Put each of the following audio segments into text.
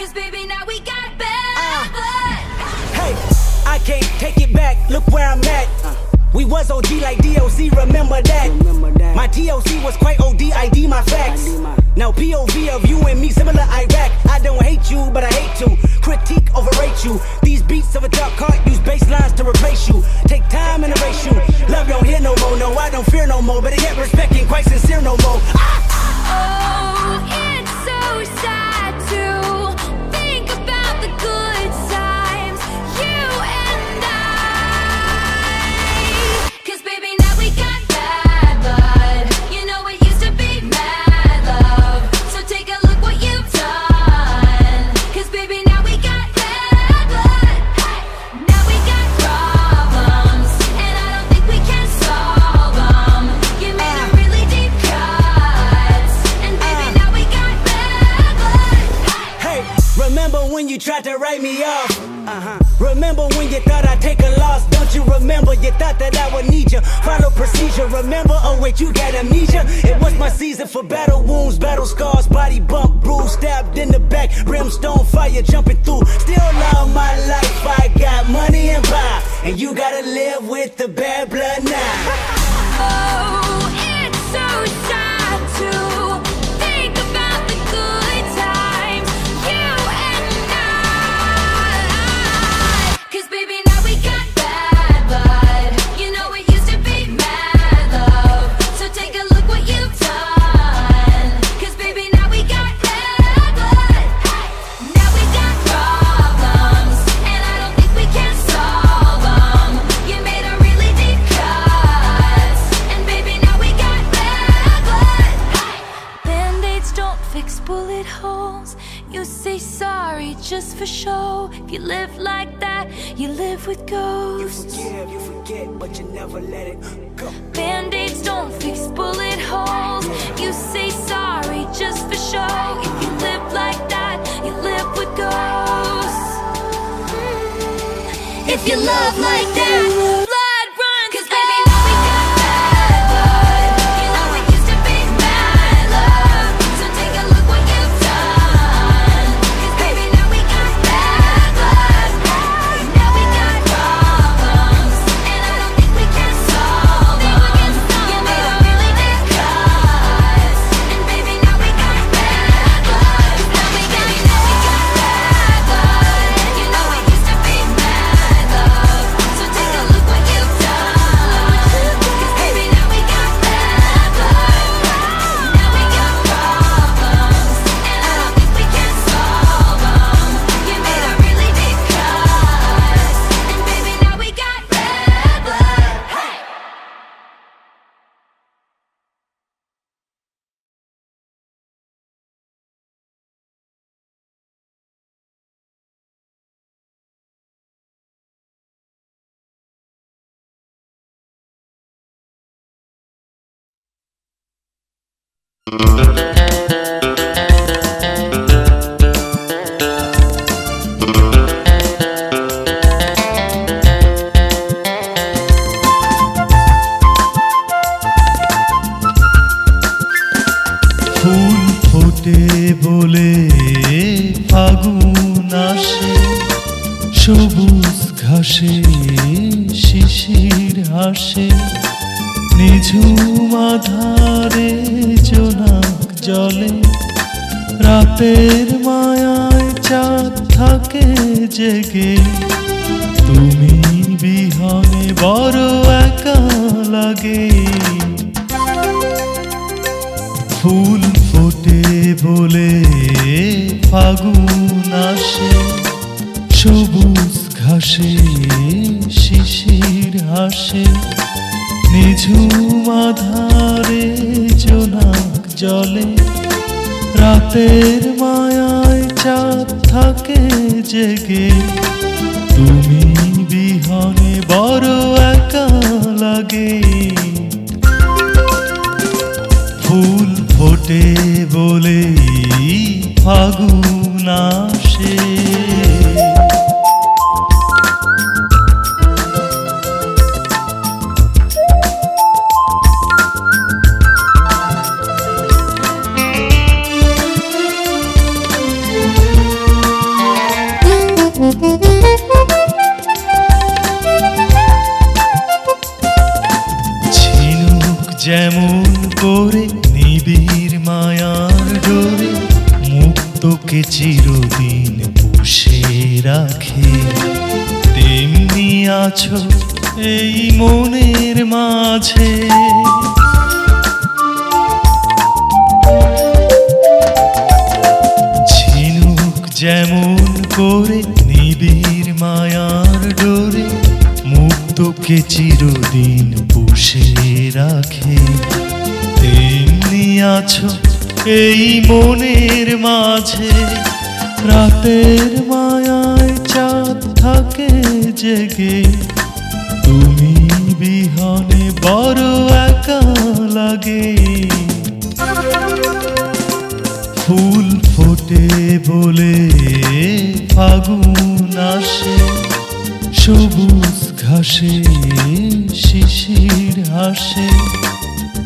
'Cause baby, now we got bad blood. Hey, I can't take it back, look where I'm at. We was OG like DOC, remember that. My TOC was quite OD, ID my facts. Now POV of you and me, similar Iraq. I don't hate you, but I hate to critique, overrate you. These beats of a dark heart use bass lines to replace you. Take time and erase you. Love don't hear no more, no, I don't fear no more. But yet respect ain't quite sincere no more. Oh, it's so sad to think about the good times, you and I. 'Cause baby, now we got bad blood. You know it used to be mad love. So take a look what you've done. 'Cause baby, now we got bad blood. Now we got problems, and I don't think we can solve them. You made a really deep cut, and baby, now we got bad blood. Hey, remember when you tried to write me off? Remember when you thought I'd take a loss? Don't you remember? You thought that I would need you. Follow procedure, remember? Oh wait, you got amnesia. It was my season for battle wounds, battle scars, body bump, bruise, stabbed in the back, brimstone fire jumping through. Still love my life, I got money and power, and you gotta live with the bad blood now. Oh, it's so sad to think about the good times, you and I. 'Cause baby, now we got bad blood. You know it used to be mad love. So take a look what you've done. 'Cause baby, now we got bad blood. Now we got problems, and I don't think we can solve them. You made a really deep cut, and baby, now we got bad blood. Band-aids don't fix bullet holes. You say sorry just for show. If you live like that, you live with ghosts. You forget, but you never let it go. Band-aids don't fix bullet holes. You say sorry just for show. If you live like that, you live with ghosts. If you love like that, blood runs. 'Cause baby, now we got bad blood. You know it used to be mad love. So take a look what you've done. 'Cause baby, now we got bad blood. Now we got problems, and I don't think we can solve them. You made a really deep cut, and baby, now we got bad blood. Now we got bad blood. You know it used to be mad love. So take a look what you've done. 'Cause baby, now we got bad blood. Now we got problems, and I don't think we can solve them. You made a really deep cut, and baby, now we got bad blood. Hey! ফুল ফোটে বলে ফাগুন আসে, সবুজ ঘাসে শিশির হাসে, নিঝুম আধারে জোনাক জলে, রাতের মায়ায় চাঁদ থাকে জেগে, তুমি বিহনে বড় একা লাগে। ফুল ফোটে বলে ফাগুন আসে, সবুজ ঘাসে শিশির হাসে, নিঝুম আধারে জোনাক জলে, রাতের মায়ায় চাঁদ থাকে জেগে, তুমি বিহনে বড় একা লাগে। ফুল ফোটে বলে ফাগুন আসে। যেমন করে নিবিড় মায়ার ডোরে মুক্তকে চিরদিন পুষে রাখে, তেমনি আছো এই মনের মাঝে। ঝিনুক যেমন করে নিবিড় মায়ার ডোরে মুক্তকে চিরদিন পুষে রাখে, তেমনি আছো এই মনের মাঝে। রাতের মায়ায় চাঁদ থাকে জেগে, তুমি বিহনে বড় একা লাগে। ফুল ফোটে বলে ফাগুন আসে, সবুজ ঘাসে শিশির হাসে,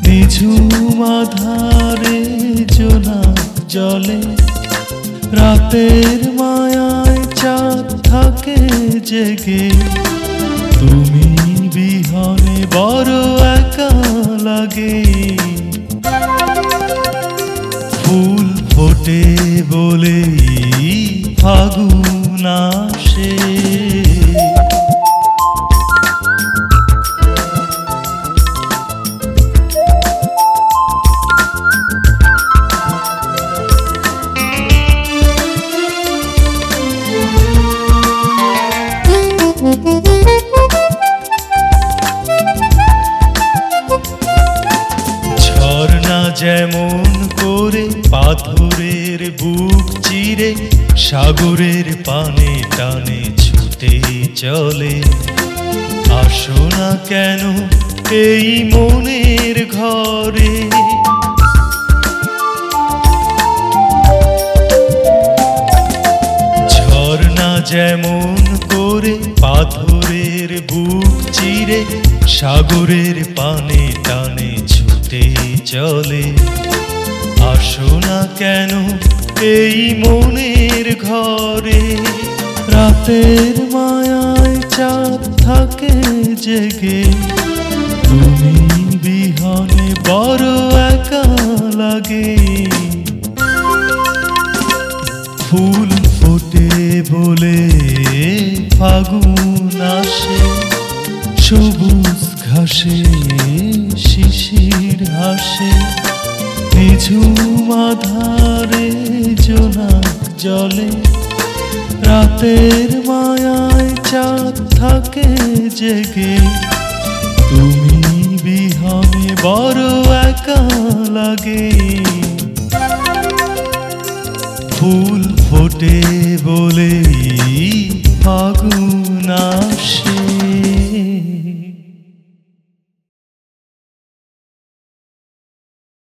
নিঝুম আধারে জোনাক জলে। রাতের মায়ায় চাঁদ থাকে জেগে, তুমি বিহনে বড় একা লাগে। ফুল ফোটে বলেই ফাগুন আসে। ঝর্ণা যেমন করে পাথরের বুক চিরে সাগরের পানে টানে ছুটে চলে, আসো না কেন এই মনের ঘরে। ঝর্ণা যেমন করে পাথরের বুক চিরে সাগরের পানে টানে ছুটে চলে, আসো না কেন এই মনের ঘরে। রাতের মায়ায় চাঁদ থাকে জেগে, তুমি বিহনে বড় একা লাগে। ফুল ফোটে বলে ফাগুন আসে, সবুজ ঘাসে শিশির হাসে, নিঝুম আধারে জোনাক জলে। রাতের মায়ায় চাঁদ থাকে জেগে, তুমি বিহনে বড় একা লাগে। ফুল ফোটে বলেই ফাগুন